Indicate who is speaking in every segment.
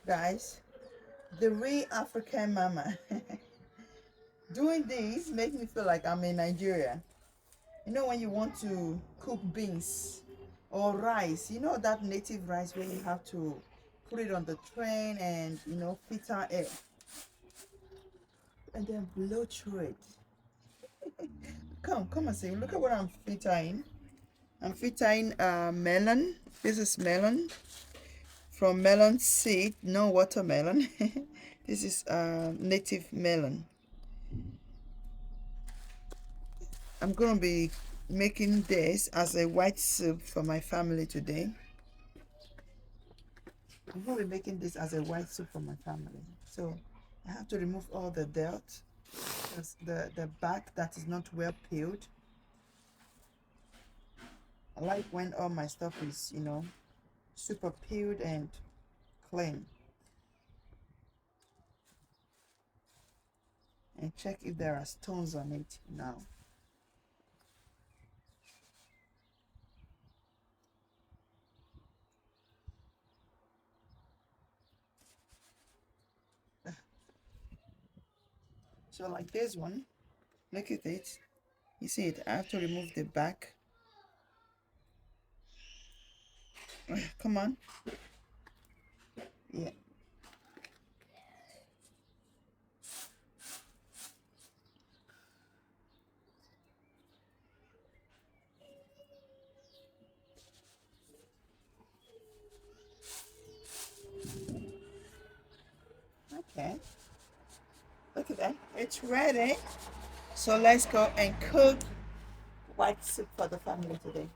Speaker 1: Guys, the real African mama. Doing this makes me feel like I'm in Nigeria. You know when you want to cook beans or rice, you know that native rice where you have to put it on the train and filter it and then blow through it. Come and see. Look at what I'm filtering. I'm filtering melon. This is melon from melon seed, no watermelon. This is native melon. I'm going to be making this as a white soup for my family today. I'm going to be making this as a white soup for my family. So I have to remove all the dirt, the back that is not well peeled. I like when all my stuff is, super peeled and clean. And check if there are stones on it now. So like this one, look at it. You see it, I have to remove the back. Come on. Yeah. Okay. Look at that. It's ready. So let's go and cook white soup for the family today.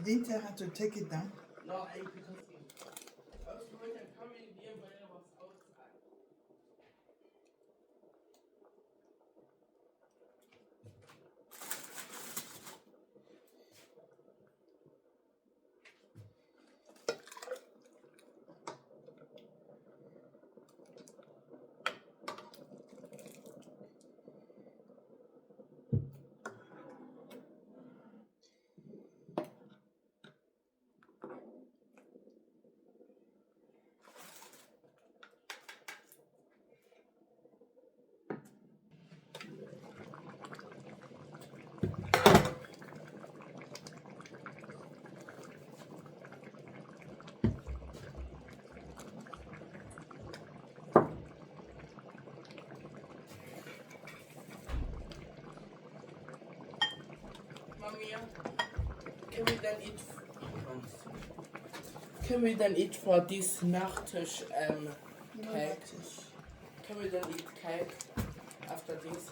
Speaker 1: didn't tell her to take it down.
Speaker 2: No, because I was going to come in here, but I was outside. Mami, can we then eat? Can we then eat for this Nachtisch cake? Can we then eat cake after this?